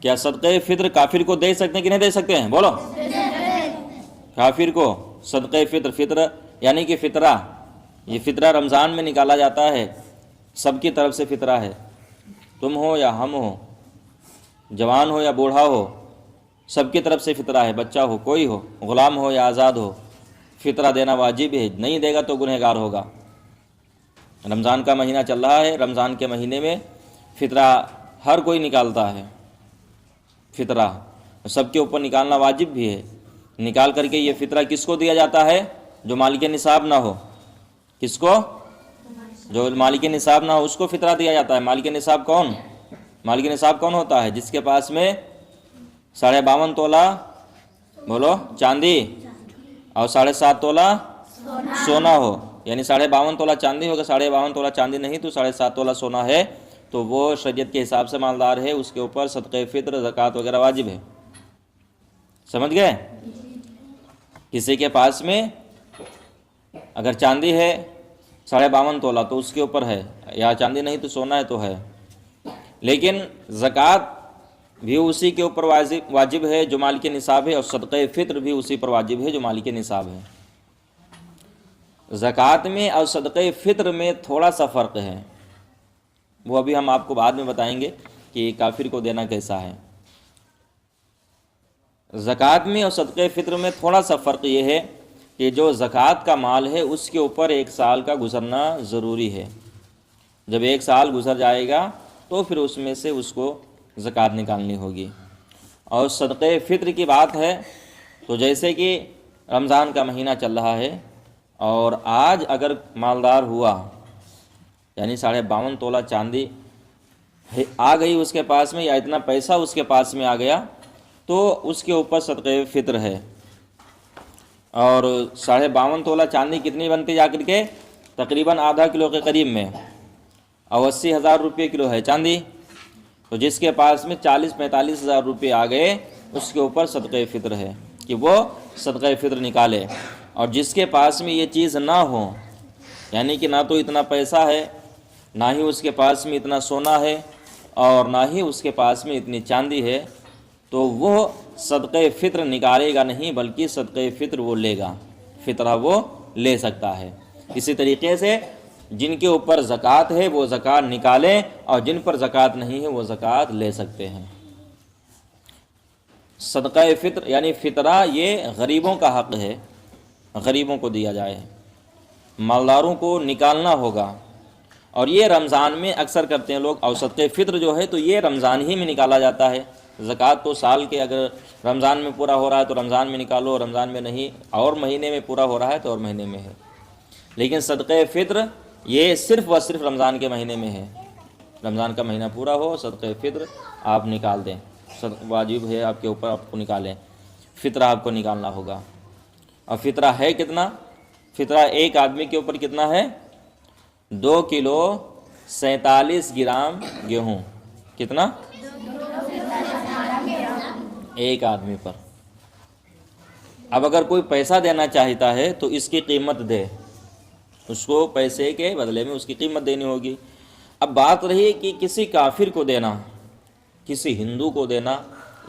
کیا صدقہ فطر کافر کو دے سکتے ہیں کہ نہیں دے سکتے ہیں؟ بولو۔ کافر کو صدقہ فطر، فطر یعنی کہ فطرہ، یہ فطرہ رمضان میں نکالا جاتا ہے، سب کی طرف سے فطرہ ہے، تم ہو یا ہم ہو، جوان ہو یا بوڑھا ہو، سب کی طرف سے فطرہ ہے، بچہ ہو کوئی ہو، غلام ہو یا آزاد ہو، فطرہ دینا واجب ہے، نہیں دے گا تو گنہگار ہوگا۔ رمضان کا مہینہ چل رہا ہے، رمضان کے مہینے میں فطرہ ہر کوئی نکالتا ہے، فطرہ سب کے اوپر نکالنا واجب بھی ہے۔ نکال کر کے یہ فطرہ کس کو دیا جاتا ہے؟ جو مالک نصاب نہ ہو۔ کس کو؟ جو مالک نصاب نہ ہو اس کو فطرہ دیا جاتا ہے۔ مالک نصاب کون؟ مالک نصاب کون ہوتا ہے؟ جس کے پاس میں 52.5 تولہ بولو چاندی اور 7.5 تولہ سونا ہو، یعنی 52.5 تولہ چاندی ہوگا، 52.5 تولہ چاندی نہیں تو 7.5 تولہ سونا ہے، تو وہ شریعت کے حساب سے مالدار ہے، اس کے اوپر صدقہ فطر، زکوٰۃ وغیرہ واجب ہے۔ سمجھ گئے؟ کسی کے پاس میں اگر چاندی ہے 52.5 تولہ تو اس کے اوپر ہے، یا چاندی نہیں تو سونا ہے تو ہے، لیکن زکوٰۃ بھی اسی کے اوپر واجب ہے جو مال کے نصاب ہے، اور صدقہ فطر بھی اسی پر واجب ہے جو مال کے نصاب ہے۔ زکوٰۃ میں اور صدقہ فطر میں تھوڑا سا فرق ہے، وہ ابھی ہم آپ کو بعد میں بتائیں گے کہ کافر کو دینا کیسا ہے۔ زکوٰۃ میں اور صدقہ فطر میں تھوڑا سا فرق یہ ہے کہ جو زکوٰۃ کا مال ہے اس کے اوپر 1 سال کا گزرنا ضروری ہے۔ جب 1 سال گزر جائے گا تو پھر اس میں سے اس کو زکوٰۃ نکالنی ہوگی۔ اور صدقہ فطر کی بات ہے تو جیسے کہ رمضان کا مہینہ چل رہا ہے اور آج اگر مالدار ہوا، یعنی 52.5 تولہ چاندی آ گئی اس کے پاس میں، یا اتنا پیسہ اس کے پاس میں آ گیا، تو اس کے اوپر صدقہ فطر ہے۔ اور 52.5 تولہ چاندی کتنی بنتی جا کر کے؟ تقریباً آدھا کلو کے قریب میں، اور 80,000 روپے کلو ہے چاندی، تو جس کے پاس میں 40-45 ہزار روپے آ گئے اس کے اوپر صدقہ فطر ہے کہ وہ صدقہ فطر نکالے۔ اور جس کے پاس میں یہ چیز نہ ہو، یعنی کہ نہ تو اتنا پیسہ ہے، نہ ہی اس کے پاس میں اتنا سونا ہے، اور نہ ہی اس کے پاس میں اتنی چاندی ہے، تو وہ صدقہ فطر نکالے گا نہیں، بلکہ صدقہ فطر وہ لے گا، فطرہ وہ لے سکتا ہے۔ اسی طریقے سے جن کے اوپر زکوٰۃ ہے وہ زکوٰۃ نکالیں، اور جن پر زکوٰۃ نہیں ہے وہ زکوٰۃ لے سکتے ہیں۔ صدقہ فطر یعنی فطرہ یہ غریبوں کا حق ہے، غریبوں کو دیا جائے، مالداروں کو نکالنا ہوگا، اور یہ رمضان میں اکثر کرتے ہیں لوگ۔ اور صدقہ فطر جو ہے تو یہ رمضان ہی میں نکالا جاتا ہے۔ زکوٰۃ تو سال کے اگر رمضان میں پورا ہو رہا ہے تو رمضان میں نکالو، رمضان میں نہیں اور مہینے میں پورا ہو رہا ہے تو اور مہینے میں ہے، لیکن صدقہ فطر یہ صرف و صرف رمضان کے مہینے میں ہے۔ رمضان کا مہینہ پورا ہو، صدقہ فطر آپ نکال دیں، واجب ہے آپ کے اوپر، آپ کو نکالیں، فطرہ آپ کو نکالنا ہوگا۔ اور فطرہ ہے کتنا؟ فطرہ ایک آدمی کے اوپر کتنا ہے؟ 2 کلو 47 گرام گیہوں۔ کتنا؟ ایک آدمی پر۔ اب اگر کوئی پیسہ دینا چاہتا ہے تو اس کی قیمت دے، اس کو پیسے کے بدلے میں اس کی قیمت دینی ہوگی۔ اب بات رہی کہ کسی کافر کو دینا، کسی ہندو کو دینا،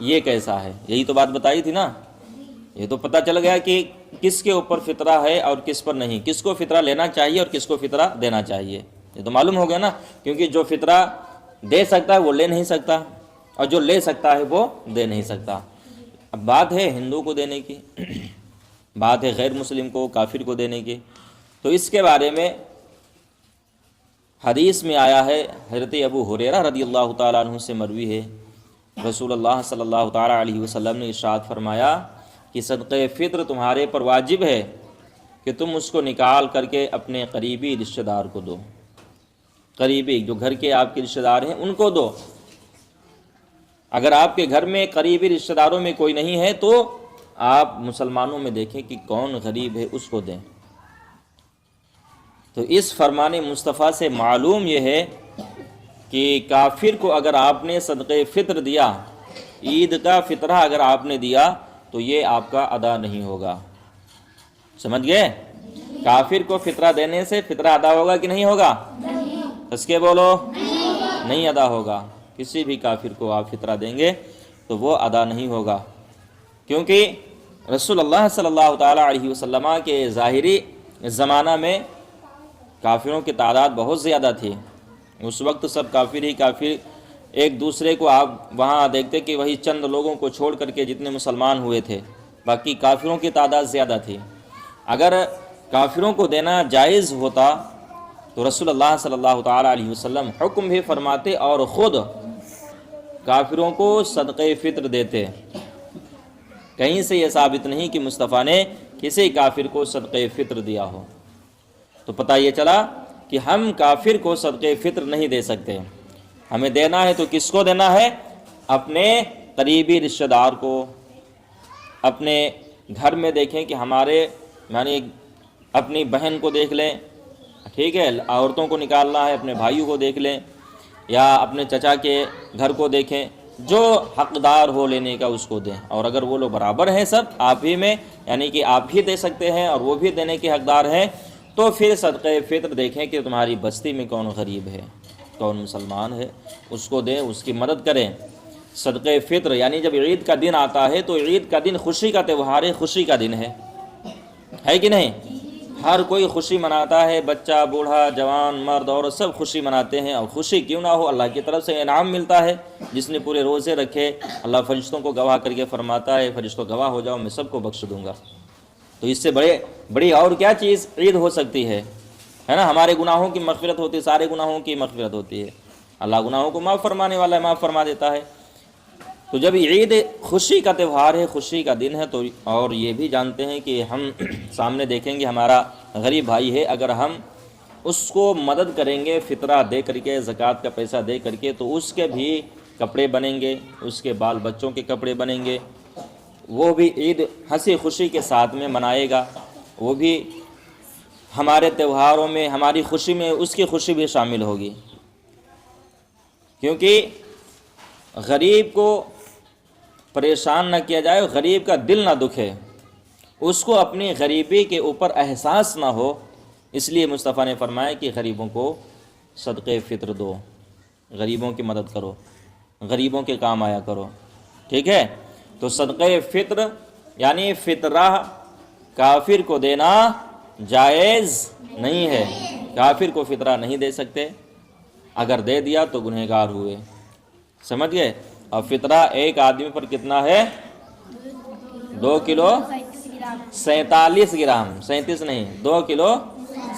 یہ کیسا ہے؟ یہی تو بات بتائی تھی نا۔ یہ تو پتہ چل گیا کہ کس کے اوپر فطرہ ہے اور کس پر نہیں، کس کو فطرہ لینا چاہیے اور کس کو فطرہ دینا چاہیے، یہ تو معلوم ہو گیا نا۔ کیونکہ جو فطرہ دے سکتا ہے وہ لے نہیں سکتا، اور جو لے سکتا ہے وہ دے نہیں سکتا۔ اب بات ہے ہندو کو دینے کی، بات ہے غیر مسلم کو، کافر کو دینے کی، تو اس کے بارے میں حدیث میں آیا ہے، حضرت ابو ہریرہ رضی اللہ تعالیٰ عنہ سے مروی ہے، رسول اللہ صلی اللہ تعالیٰ علیہ وسلم نے ارشاد فرمایا کہ صدقہ فطر تمہارے پر واجب ہے کہ تم اس کو نکال کر کے اپنے قریبی رشتہ دار کو دو، قریبی جو گھر کے آپ کے رشتہ دار ہیں ان کو دو۔ اگر آپ کے گھر میں قریبی رشتہ داروں میں کوئی نہیں ہے تو آپ مسلمانوں میں دیکھیں کہ کون غریب ہے اس کو دیں۔ تو اس فرمان مصطفیٰ سے معلوم یہ ہے کہ کافر کو اگر آپ نے صدقہ فطر دیا، عید کا فطرہ اگر آپ نے دیا تو یہ آپ کا ادا نہیں ہوگا۔ سمجھ گئے؟ کافر کو فطرہ دینے سے فطرہ ادا ہوگا کہ نہیں ہوگا؟ اس کے بولو، نہیں ادا ہوگا۔ کسی بھی کافر کو آپ فطرہ دیں گے تو وہ ادا نہیں ہوگا، کیونکہ رسول اللہ صلی اللہ تعالیٰ علیہ وسلم کے ظاہری زمانہ میں کافروں کی تعداد بہت زیادہ تھی۔ اس وقت سب کافر ہی کافر، ایک دوسرے کو آپ وہاں دیکھتے کہ وہی چند لوگوں کو چھوڑ کر کے جتنے مسلمان ہوئے تھے، باقی کافروں کی تعداد زیادہ تھی۔ اگر کافروں کو دینا جائز ہوتا تو رسول اللہ صلی اللہ تعالیٰ علیہ وسلم حکم بھی فرماتے اور خود کافروں کو صدقہ فطر دیتے۔ کہیں سے یہ ثابت نہیں کہ مصطفیٰ نے کسی کافر کو صدقہ فطر دیا ہو۔ تو پتہ یہ چلا کہ ہم کافر کو صدقہ فطر نہیں دے سکتے، ہمیں دینا ہے تو کس کو دینا ہے؟ اپنے قریبی رشتہ دار کو۔ اپنے گھر میں دیکھیں کہ ہمارے یعنی اپنی بہن کو دیکھ لیں، ٹھیک ہے، عورتوں کو نکالنا ہے، اپنے بھائیوں کو دیکھ لیں، یا اپنے چچا کے گھر کو دیکھیں، جو حقدار ہو لینے کا اس کو دیں، اور اگر وہ لوگ برابر ہیں سب آپ ہی میں، یعنی کہ آپ ہی دے سکتے ہیں اور وہ بھی دینے کے حقدار ہیں، تو پھر صدقہ فطر دیکھیں کہ تمہاری بستی میں کون غریب ہے، کون مسلمان ہے، اس کو دیں، اس کی مدد کریں۔ صدقہ فطر یعنی جب عید کا دن آتا ہے تو عید کا دن خوشی کا تہوار ہے، خوشی کا دن ہے کہ نہیں؟ ہر کوئی خوشی مناتا ہے، بچہ، بوڑھا، جوان، مرد، عورت سب خوشی مناتے ہیں، اور خوشی کیوں نہ ہو، اللہ کی طرف سے انعام ملتا ہے۔ جس نے پورے روزے رکھے، اللہ فرشتوں کو گواہ کر کے فرماتا ہے، فرشتوں گواہ ہو جاؤ میں سب کو بخش دوں گا۔ تو اس سے بڑی اور کیا چیز عید ہو سکتی ہے نا؟ ہمارے گناہوں کی مغفرت ہوتی ہے، سارے گناہوں کی مغفرت ہوتی ہے، اللہ گناہوں کو معاف فرمانے والا ہے، معاف فرما دیتا ہے۔ تو جب عید خوشی کا تہوار ہے، خوشی کا دن ہے، تو اور یہ بھی جانتے ہیں کہ ہم سامنے دیکھیں گے ہمارا غریب بھائی ہے، اگر ہم اس کو مدد کریں گے فطرہ دے کر کے، زکوٰۃ کا پیسہ دے کر کے، تو اس کے بھی کپڑے بنیں گے، اس کے بال بچوں کے کپڑے بنیں گے، وہ بھی عید ہنسی خوشی کے ساتھ میں منائے گا، وہ بھی ہمارے تہواروں میں، ہماری خوشی میں اس کی خوشی بھی شامل ہوگی۔ کیونکہ غریب کو پریشان نہ کیا جائے، غریب کا دل نہ دکھے، اس کو اپنی غریبی کے اوپر احساس نہ ہو، اس لیے مصطفیٰ نے فرمایا کہ غریبوں کو صدقہ فطر دو، غریبوں کی مدد کرو، غریبوں کے کام آیا کرو، ٹھیک ہے؟ تو صدقہ فطر یعنی فطرہ کافر کو دینا جائز نہیں ہے، کافر کو فطرہ نہیں دے سکتے، اگر دے دیا تو گنہگار ہوئے، سمجھ گئے؟ اور فطرہ ایک آدمی پر کتنا ہے؟ 2 کلو 47 گرام، 37 نہیں، 2 کلو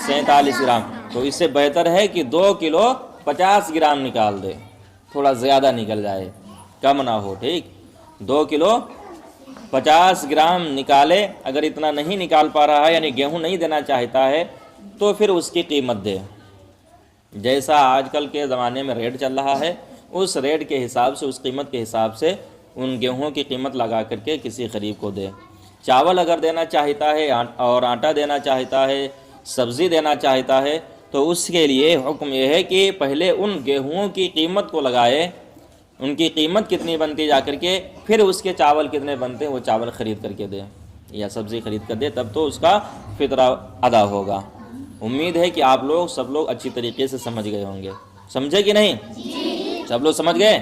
47 گرام۔ تو اس سے بہتر ہے کہ 2 کلو 50 گرام نکال دے، تھوڑا زیادہ نکل جائے، کم نہ ہو، ٹھیک؟ 2 کلو 50 گرام نکالے، اگر اتنا نہیں نکال پا رہا ہے یعنی گیہوں نہیں دینا چاہتا ہے تو پھر اس کی قیمت دے، جیسا آج کل کے زمانے میں ریٹ چل رہا ہے اس ریٹ کے حساب سے، اس قیمت کے حساب سے ان گیہوں کی قیمت لگا کر کے کسی غریب کو دے۔ چاول اگر دینا چاہتا ہے اور آٹا دینا چاہتا ہے، سبزی دینا چاہتا ہے، تو اس کے لیے حکم یہ ہے کہ پہلے ان گیہوں کی قیمت کو لگائے، ان کی قیمت کتنی بنتی جا کر کے، پھر اس کے چاول کتنے بنتے ہیں وہ چاول خرید کر کے دے یا سبزی خرید کر دے، تب تو اس کا فطرہ ادا ہوگا۔ امید ہے کہ آپ لوگ سب لوگ اچھی طریقے سے سمجھ گئے ہوں گے، سمجھے کہ نہیں؟ سب لوگ سمجھ گئے؟